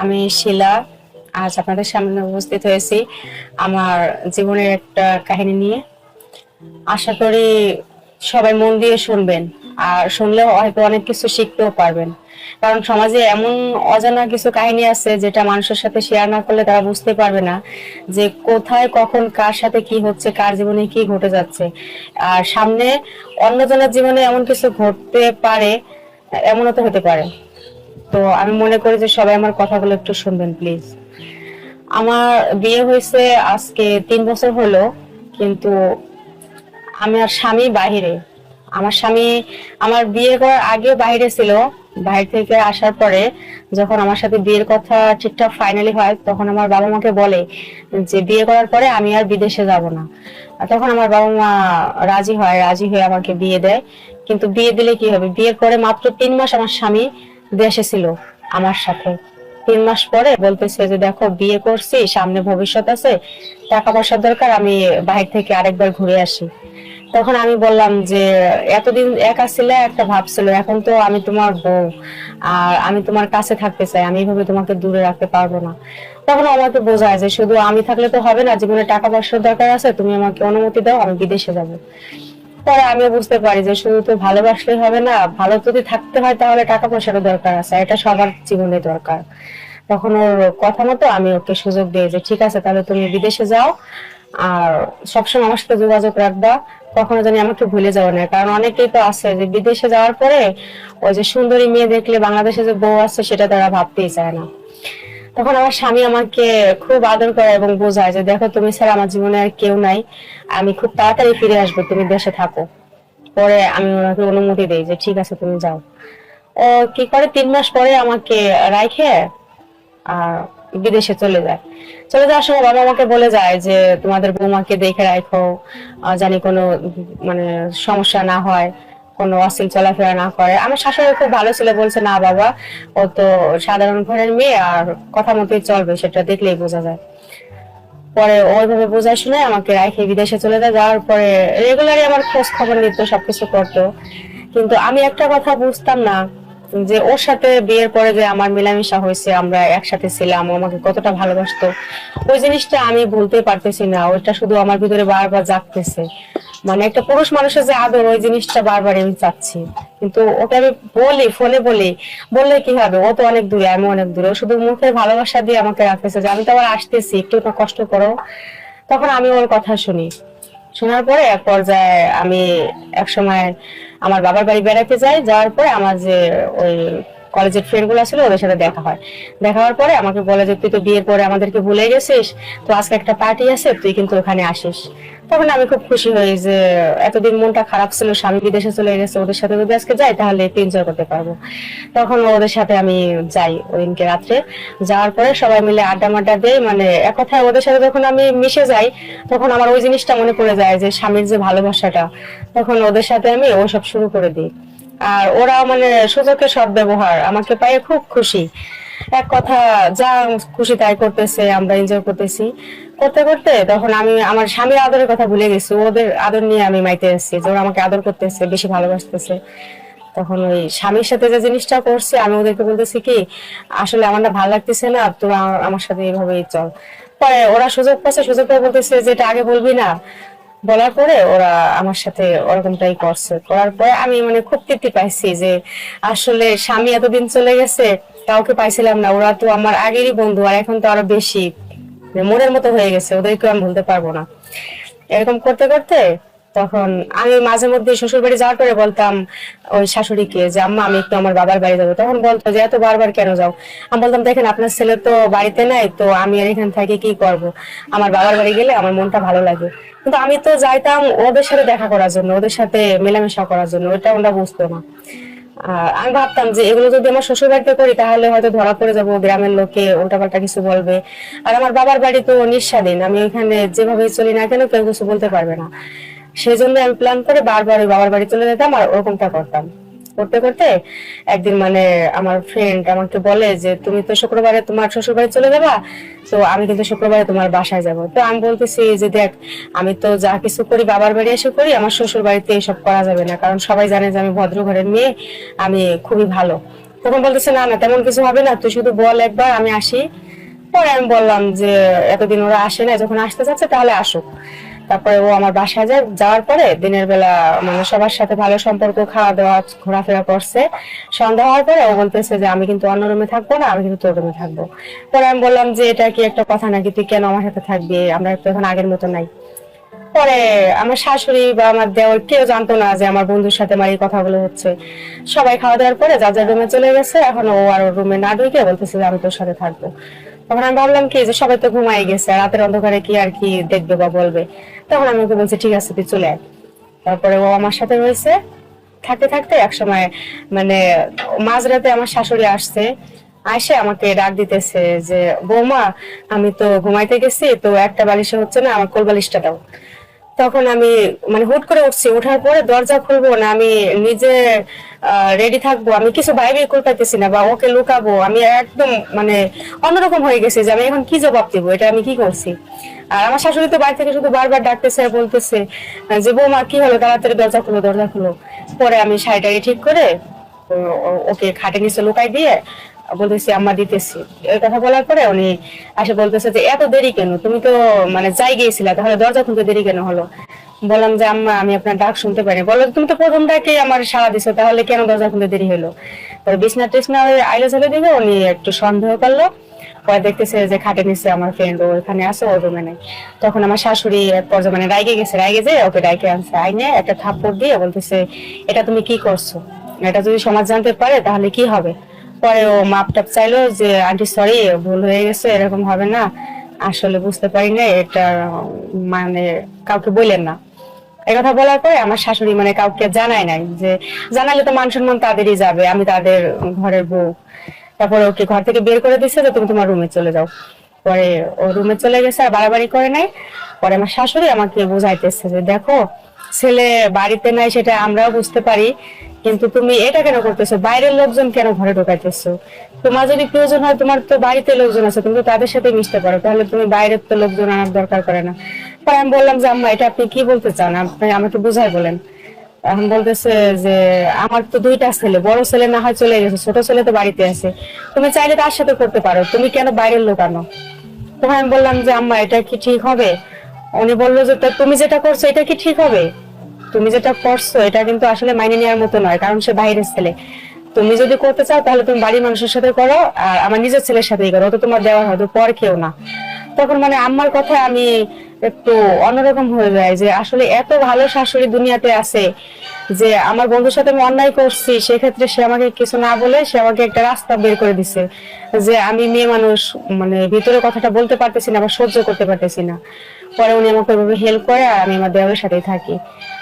আমি শিলা আজ আপনাদের সামনে উপস্থিত হয়েছি আমার জীবনের একটা কাহিনী নিয়ে। আশা করি সবাই মন দিয়ে শুনবেন, আর শুনলেও হয়তো অনেক কিছু শিখতেও পারবেন। কারণ সমাজে এমন অজানা কিছু কাহিনী আছে যেটা মানুষের সাথে শেয়ার না করলে তারা বুঝতে পারবে না যে কোথায় কখন কার সাথে কি হচ্ছে, কার জীবনে কি ঘটে যাচ্ছে। আর সামনে অন্যজনের জীবনে এমন কিছু ঘটতে পারে, এমনও তো হতে পারে। তো আমি মনে করি যে সবাই আমার কথাগুলো একটু শুনবেন প্লিজ। আমার বিয়ে হয়েছে আজকে 3 বছর হলো, কিন্তু আমার স্বামী বাহিরে। আমার স্বামী আমার বিয়ে করার আগে বাইরে ছিল। বাইরে থেকে আসার পরে যখন আমার সাথে বিয়ের কথা ঠিকঠাক ফাইনালি হয়, তখন আমার বাবা মাকে বলে যে বিয়ে করার পরে আমি আর বিদেশে যাব না। আর তখন আমার বাবা মা রাজি হয়, রাজি হয়ে আমাকে বিয়ে দেয়। কিন্তু বিয়ে দিলে কি হবে, বিয়ের পরে মাত্র 3 মাস আমার স্বামী দেশে ছিল আমার সাথে। 3 মাস পরে বলতেছে যে দেখো বিয়ে করছি, সামনে ভবিষ্যৎ আছে, টাকা পয়সার দরকার, আমি বাইরে থেকে আরেকবার ঘুরে আসি। তখন আমি বললাম যে এতদিন একা ছিলে, একটা ভাব ছিল, এখন তো আমি তোমার বউ, আর আমি তোমার কাছে থাকতে চাই, আমি এইভাবে তোমাকে দূরে রাখতে পারবো না। তখন আমাকে বোঝায় যে শুধু আমি থাকলে তো হবে না, জীবনে টাকা পয়সার দরকার আছে, তুমি আমাকে অনুমতি দাও, আমি বিদেশে যাব। পরে আমি বুঝতে পারি যে শুধু তো ভালোবাসলেই হবে না, ভালো যদি থাকতে হয় তাহলে টাকা পয়সারও দরকার আছে, এটা সবার জীবনে দরকার। তখন ওর কথা মতো আমি ওকে সুযোগ দিই যে ঠিক আছে তাহলে তুমি বিদেশে যাও, আর সবসময় আমার সাথে যোগাযোগ রাখবা, কখনো জানি আমাকে ভুলে যাও না। কারণ অনেকেই তো আছে যে বিদেশে যাওয়ার পরে ওই যে সুন্দরী মেয়ে দেখলে বাংলাদেশে যে বউ আছে সেটা তারা ভাবতেই চায় না। তখন আমার স্বামী আমাকে খুব আদর করে এবং বোঝায় যে দেখো তুমি ছাড়া আমার জীবনে আর কেউ নাই, আমি খুব তাড়াতাড়ি ফিরে আসবো, তুমি দেশে থাকো। পরে আমি ওনাকে অনুমতি দেই যে ঠিক আছে তুমি যাও। ও কি করে 3 মাস পরে আমাকে রাইখে আর বিদেশে চলে যায়। চলে যাওয়ার সময় বাবা আমাকে বলে যায় যে তোমাদের বৌমাকে দেখে রাখো, জানি কোনো মানে সমস্যা না হয়, কোনো অশ্লীল চলাফেরা না করে। আমার শাশুড়ি খুব ভালো ছিল, বলছে না বাবা, ও তো সাধারণ ঘরের মেয়ে, আর কথা মতোই চলবে, সেটা দেখলেই বোঝা যায়। পরে ওইভাবে বোঝায় শুনে আমাকে রাখে বিদেশে চলে যায়। যাওয়ার পরে রেগুলারই আমার খোঁজ খবর নিত, সবকিছু করতো। কিন্তু আমি একটা কথা বুঝতাম না যে ওর সাথে বিয়ের পরে যে আমার মেলামেশা হয়েছে, আমরা একসাথে ছিলাম, ও আমাকে কতটা ভালোবাসতো, ওই জিনিসটা আমি ভুলতে পারতেছি না। ওইটা শুধু আমার ভিতরে বারবার জাগতেছে। মানে একটা পুরুষ মানুষের যে আদর, ওই জিনিসটা বারবার আমি চাচ্ছি। কিন্তু ওকে আমি বলি, ফোনে বলি, বললে কি হবে, ও তো অনেক দূরে, আমি অনেক দূরে, ও শুধু মুখের ভালোবাসা দিয়ে আমাকে রাখতেছে যে আমি তো আবার আসতেছি, একটু তো কষ্ট করো। তখন আমি ওর কথা শুনি। শোনার পরে এক পর্যায়ে আমি এক সময় আমার বাবার বাড়ি বেড়াতে যাই। যাওয়ার পরে আমার যে ওই কলেজের ফ্রেন্ড গুলো ছিল ওদের সাথে দেখা হয়। দেখা হওয়ার পরে আমাকে বলে যে তুই তো বিয়ের পরে আমাদেরকে ভুলে গেছিস, তো আজকে একটা পার্টি আছে, তুই কিন্তু ওখানে আসিস। তখন আমি খুব খুশি হই যে এতদিন মনটা খারাপ ছিল, স্বামী বিদেশে চলে গেছে, ওদের সাথে যদি আজকে যাই তাহলে একটু এনজয় করতে পারবো। তখন ওদের সাথে আমি যাই ওইদিনকে রাত্রে। যাওয়ার পরে সবাই মিলে আড্ডা মাড্ডা দেই, মানে এক কথায় ওদের সাথে যখন আমি মিশে যাই তখন আমার ওই জিনিসটা মনে পড়ে যায় যে স্বামীর যে ভালোবাসাটা। তখন ওদের সাথে আমি ওসব শুরু করে দিই। আর ওরা মানে সুযোগের সৎ ব্যবহার, আমাকে পায়ে খুব খুশি। এক কথা, যা খুশি তাই করতেছে, আমরা এনজয় করতেছি। করতে করতে তখন আমি আমার স্বামীর আদরের কথা ভুলে গেছি, ওদের আদর নিয়ে আমি মাইতে আসছি যে ওরা আমাকে আদর করতেছে, বেশি ভালোবাসতেছে। তখন ওই স্বামীর সাথে যে জিনিসটা করছে, আমি ওদেরকে বলতেছি কি আসলে আমার না ভালো লাগতেছে না, তোরা আমার সাথে এইভাবেই চল। পরে ওরা সুযোগ পাচ্ছে, সুযোগ পেয়ে বলতেছে যে এটা আগে বলবি না। বলার পরে ওরা আমার সাথে ওরকমটাই করছে। করার পরে আমি মানে খুব তৃপ্তি পাইছি যে আসলে স্বামী এতদিন চলে গেছে, কাউকে পাইছিলাম না, ওরা তো আমার আগেরই বন্ধু, আর এখন তো আরো বেশি মনের মতো হয়ে গেছে, ওদেরকে আমি ভুলতে পারবো না। এরকম করতে করতে তখন আমি মাঝে মধ্যে শ্বশুর বাড়ি যাওয়ার পরে বলতাম ওই শাশুড়িকে যে আম্মা আমি একটু আমার বাবার বাড়ি যাবো। তখন বলতো যে এত বারবার কেন যাও। আমি বলতাম দেখেন আপনার ছেলে তো বাড়িতে নাই, তো আমি আর এখান থেকে কি করব, আমার বাবার বাড়ি গেলে আমার মনটা ভালো লাগে। কিন্তু আমি তো যাইতাম ওদের সাথে দেখা করার জন্য, ওদের সাথে মেলামেশা করার জন্য, ওটা ওরা বুঝতো না। আমি ভাবতাম যে এগুলো যদি আমার শ্বশুর বাড়িতে করি তাহলে হয়তো ধরা পড়ে যাবো, গ্রামের লোকে উল্টাপাল্টা কিছু বলবে। আর আমার বাবার বাড়ি তো নিঃস্বাধীন, আমি ওইখানে যেভাবে চলি না কেন কেউ কিছু বলতে পারবে না। সেই জন্য আমি প্ল্যান করে বারবার ওই বাবার বাড়ি চলে যেতাম আর ওরকমটা করতাম। করতে করতে একদিন মানে আমার ফ্রেন্ড আমাকে বলে যে তুমি তো শুক্রবারে তোমার শ্বশুর বাড়ি চলে যাবা, তো আমি কিন্তু শুক্রবারে তোমার বাসায় যাব। তো আমি বলতেছি যে দেখ, আমি তো যা কিছু করি বাবার বাড়ি এসে করি, আমার শ্বশুর বাড়িতে এসব করা যাবে না, কারণ সবাই জানে যে আমি ভদ্র ঘরের মেয়ে, আমি খুবই ভালো। তখন বলতেছে না না তেমন কিছু হবে না, তুই শুধু বল একবার, আমি আসি। পরে আমি বললাম যে এতদিন ওরা আসে না, যখন আসতে চাচ্ছে তাহলে আসুক। তারপরে ও আমার বাসায় যায়, যাওয়ার পরে দিনের বেলা মানে সবার সাথে ভালো সম্পর্ক, খাওয়া দাওয়া ঘোরাফেরা করছে। সন্ধ্যা হওয়ার পরে ও বলতেছে যে আমি কিন্তু অন্য রুমে থাকবো না, আমি কিন্তু তোর রুমে থাকবো। পরে আমি বললাম যে এটা কি একটা কথা নাকি, তুই কেন আমার সাথে থাকবি, আমরা তো এখন আগের মতো নাই। পরে আমার শাশুড়ি বা আমার দেওর কেউ জানতো না যে আমার বন্ধুর সাথে আমার এই কথাগুলো হচ্ছে। সবাই খাওয়া দাওয়ার পরে যার যার রুমে চলে গেছে, এখন ও আর রুমে না ঢুকে বলতেছে যে আমি তোর সাথে থাকবো। তখন আমি ভাবলাম কি যে সবাই তো ঘুমাই গেছে, রাতের অন্ধকারে কি আর কি দেখবে বা বলবে। তখন আমি ওকে বলছি ঠিক আছে তুই চলে আয়। তারপরে ও আমার সাথে রয়েছে। থাকতে থাকতে একসময় মানে মাঝরাতে আমার শাশুড়ি আসছে, আইসে আমাকে ডাক দিতেছে যে বৌমা, আমি তো ঘুমাইতে গেছি, তো একটা বালিশে হচ্ছে না, আমার কোল বালিশটা দাও। তখন আমি মানে হুট করে উঠছি, ওঠার পরে দরজা খুলবো না, আমি নিজে রেডি থাকবো, আমি কিছু বাইরে কোল পাইতেছি না বা ওকে লুকাবো, আমি একদম মানে অন্যরকম হয়ে গেছি যে আমি এখন কি জবাব দেবো, এটা আমি কি করছি। আর আমার শাশুড়ি তো বাড়ি থেকে শুধু বারবার ডাকতেছে আর বলতেছে যে বৌমা কি হলো, তাড়াতাড়ি দরজা খুলো দরজা খুলো। পরে আমি শাড়িটাকে ঠিক করে ওকে খাটে নিচে লুকাই দিয়ে বলতেছি আম্মা দিতেছি। এই কথা বলার পরে উনি আসে বলতেছে যে এত দেরি কেন, তুমি তো মানে যাই গিয়েছিলা, তাহলে দরজা খুলতে দেরি কেন হলো। বললাম যে আম্মা আমি আপনার ডাক শুনতে পারি। বললো তুমি তো প্রথম ডাকে আমার সাড়া দিছো, তাহলে কেন দরজা খুলতে দেরি হলো। পরে বিছনা টিছনা আইলে চলে দিকে উনি একটু সন্দেহ করলো। পরে দেখতেছে যে খাটে নিচে আমার ফ্রেন্ড ওখানে আছে, ওর রুমে নেই। তখন আমার শাশুড়ি এক পর্যায়ে মানে রাইগে গেছে, রাইগে যে ওকে ডাইকে আনছে, আইনে একটা থাপ্পড় দিয়ে বলতেছে এটা তুমি কি করছো, এটা যদি সমাজ জানতে পারে তাহলে কি হবে। পরে ও মাপ টাপ চাইলো যে আন্টি সরি, ভুল হয়ে গেছে, এরকম হবে না, আসলে বুঝতে পারি না, এটা মানে কাউকে বললেন না। এই কথা বলার পরে আমার শাশুড়ি মানে কাউকে জানায় নাই, যে জানালে তো মান সম্মান তাদেরই যাবে, আমি তাদের ঘরের বউ। তারপরে ওকে ঘর থেকে বের করে দিচ্ছে যে তুমি তোমার রুমে চলে যাও। পরে ও রুমে চলে গেছে, আর বাড়াবাড়ি করে নাই। পরে আমার শাশুড়ি আমাকে বোঝাইতেছে যে দেখো ছেলে বাড়িতে নাই সেটা আমরাও বুঝতে পারি, কিন্তু তুমি এটা কেন করতেছো, বাইরের লোকজন কেন ঘরে ঢোকাইতেছো। তোমার যদি প্রয়োজন হয়, তোমার তো বাড়িতে লোকজন আছে, তুমি তো তাদের সাথে মিশতে পারো, তাহলে তুমি বাইরের তো লোকজন আনার দরকার করে না। পরে আমি বললাম যে আম্মা এটা আপনি কি বলতে চান, আপনি আমাকে বুঝাই বলেন। এখন বলতেছে যে আমার তো দুইটা ছেলে, বড় ছেলে না হয় চলে গেছে, ছোট ছেলে তো বাড়িতে আছে, তুমি চাইলে তার সাথে করতে পারো, তুমি কেন বাইরের লোক আনো। তখন আমি বললাম যে আম্মা এটা কি ঠিক হবে। উনি বললো যে তুমি যেটা করছো এটা কি ঠিক হবে, তুমি যেটা করছো এটা কিন্তু আসলে মাইনে নেওয়ার মতো নয়, কারণ সে বাইরের ছেলে। তুমি যদি করতে চাও তাহলে তুমি বাড়ির মানুষের সাথে করো, আর আমার নিজের ছেলের সাথেই করো, তো তোমার দেওয়ার হয়তো পর কেউ না। তখন মানে আম্মার কথা আমি একটু অন্যরকম হয়ে যায়, যে আসলে এত ভালো শাশুড়ি দুনিয়াতে আছে, যে আমার বন্ধুর সাথে আমি অন্যায় করছি সেক্ষেত্রে সে আমাকে কিছু না বলে সে আমাকে একটা রাস্তা বের করে দিছে, যে আমি মেয়ে মানুষ মানে ভিতরে কথাটা বলতে পারতেছি না বা সহ্য করতে পারতেছি না। পরে উনি আমাকে ওইভাবে হেল্প করে, আর আমি আমার দেওয়ার সাথেই থাকি।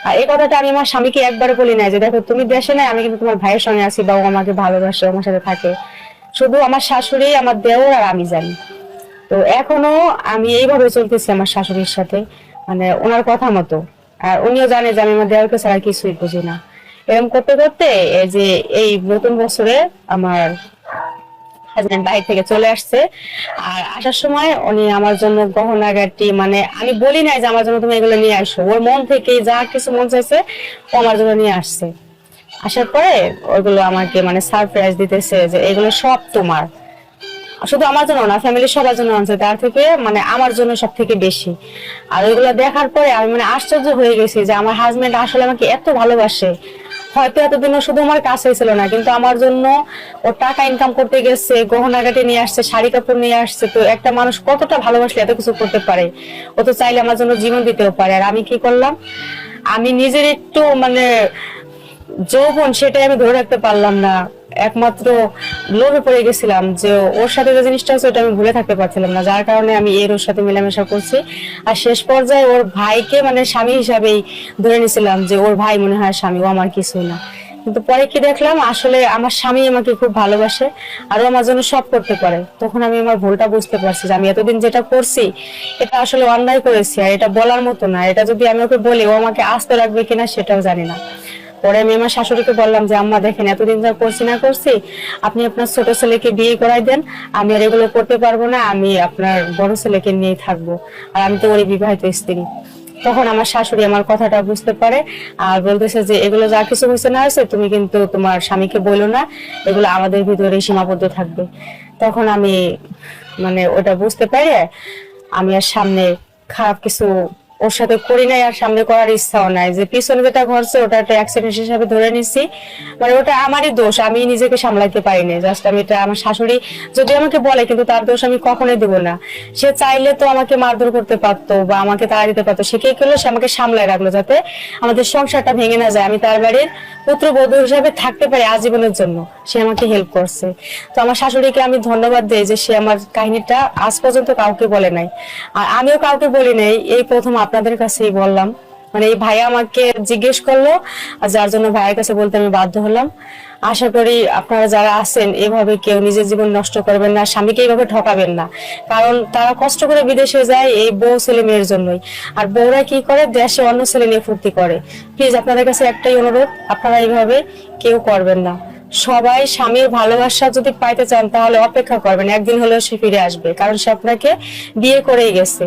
আর এই কথাটা আমি আমার স্বামীকে একবারে বলি নাই যে দেখো তুমি দেশে নাই, আমি কিন্তু তোমার ভাইয়ের সঙ্গে আছি, বা ও আমাকে ভালোবাসে, আমার সাথে থাকে। শুধু আমার শাশুড়ি, আমার দেওর আর আমি জানি। তো এখনো আমি এইভাবে চলতেছি আমার শাশুড়ির সাথে, মানে ওনার কথা মতো। আর উনিও জানে যে আমি আমার দেওরকে ছাড়া কিছুই বুঝি না। এরকম করতে করতে এই যে এই নতুন বছরে আমার হাজবেন্ড বাইরে থেকে চলে আসছে। আর আসার সময় উনি আমার জন্য গহনাগাটি, মানে আমি বলি নাই যে আমার জন্য তুমি এগুলো নিয়ে আসো, ওর মন থেকে যা কিছু মন চাইছে ও আমার জন্য নিয়ে আসছে। আসার পরে ওইগুলো আমাকে মানে সারপ্রাইজ দিতেছে যে এগুলো সব তোমার, শুধু আমার জন্য না ফ্যামিলির সবার জন্য আনছে, তার থেকে মানে আমার জন্য সব থেকে বেশি। আর ওইগুলো দেখার পরে আমি মানে আশ্চর্য হয়ে গেছি যে আমার হাজবেন্ড আসলে আমাকে এত ভালোবাসে। হয়তো এতদিনও শুধু আমার কাছেই ছিল না, কিন্তু আমার জন্য ও টাকা ইনকাম করতে গেছে, গহনাগাটি নিয়ে আসছে, শাড়ি কাপড় নিয়ে আসছে। তো একটা মানুষ কতটা ভালোবাসলে এত কিছু করতে পারে, ও তো চাইলে আমার জন্য জীবন দিতেও পারে। আর আমি কি করলাম, আমি নিজের একটু মানে যৌবন সেটাই আমি ধরে রাখতে পারলাম না, একমাত্র লোভে পড়ে গেছিলাম যে ওর সাথে যে জিনিসটা আছে ওটা আমি ভুলে থাকতে পারছিলাম না, যার কারণে আমি ওর সাথে মেলামেশা করছি। আর শেষ পর্যায়ে ওর ভাইকে মানে স্বামী হিসাবেই ধরে নিয়েছিলাম, যে ওর ভাই মনে হয় স্বামী, ও আমার কিছুই না। কিন্তু পরে কি দেখলাম আসলে আমার স্বামী আমাকে খুব ভালোবাসে, আর ও আমার জন্য সব করতে পারে। তখন আমি আমার ভুলটা বুঝতে পারছি যে আমি এতদিন যেটা করছি এটা আসলে অন্যায় করেছি, আর এটা বলার মতো না। এটা যদি আমি ওকে বলি ও আমাকে আস্ত রাখবে কিনা সেটাও জানি না। পরে আমি আমার শাশুড়িকে বললাম যে আম্মা দেখেন এতদিন যা করছি না করছি, আপনি আপনার ছোট ছেলেকে বিয়ে করাই দেন, আমি আর এগুলো করতে পারবো না, আমি আপনার বড় ছেলেকে নিয়েই থাকবো, আর আমি তো ওরই বিবাহিত স্ত্রী। তখন আমার শাশুড়ি আমার কথাটা বুঝতে পারে আর বলতেছে যে এগুলো যা কিছু হয়েছে না হয়েছে তুমি কিন্তু তোমার স্বামীকে বলো না, এগুলো আমাদের ভিতরে সীমাবদ্ধ থাকবে। তখন আমি মানে ওটা বুঝতে পেরে আমি আর সামনে খারাপ কিছু ওর সাথে করি নাই, আর সামনে করার ইচ্ছাও নাই। যে পিছনে যেটা ঘটছে ওটা একটা অ্যাক্সিডেন্ট হিসাবে ধরে নিছি, মানে ওটা আমারই দোষ, আমি নিজেকে সামলাইতে পারিনি। জাস্ট আমি এটা আমার শাশুড়ি যদি আমাকে বলে, কিন্তু তার দোষ আমি কখনোই দেবো না। সে চাইলে তো আমাকে মারধর করতে পারতো বা আমাকে তাড়া দিতে পারতো, সে কি করলো, সে আমাকে সামলায় রাখলো যাতে আমাদের সংসারটা ভেঙে না যায়, আমি তার বাড়ির পুত্রবধূ হিসাবে থাকতে পারি আজীবনের জন্য। সে আমাকে হেল্প করছে। তো আমার শাশুড়িকে আমি ধন্যবাদ দিই যে সে আমার কাহিনীটা আজ পর্যন্ত কাউকে বলে নাই, আর আমিও কাউকে বলি নাই, এই প্রথম আপনাদের কাছেই বললাম। মানে এই ভাইয়া আমাকে জিজ্ঞেস করলো, আর যার জন্য ভাইয়ের কাছে বলতে আমি বাধ্য হলাম। আশা করি আপনারা যারা আছেন এভাবে কেউ নিজের জীবন নষ্ট করবেন না, স্বামীকে এইভাবে ঠকাবেন না। কারণ তারা কষ্ট করে বিদেশে যায় এই বউ ছেলে মেয়ের জন্যই, আর বউরা কি করে দেশে অন্য ছেলে নিয়ে ফুর্তি করে। প্লিজ আপনাদের কাছে একটাই অনুরোধ, আপনারা এইভাবে কেউ করবেন না। সবাই স্বামীর ভালোবাসা যদি পাইতে চান তাহলে অপেক্ষা করবেন, একদিন হলেও সে ফিরে আসবে, কারণ সে আপনাকে বিয়ে করেই গেছে।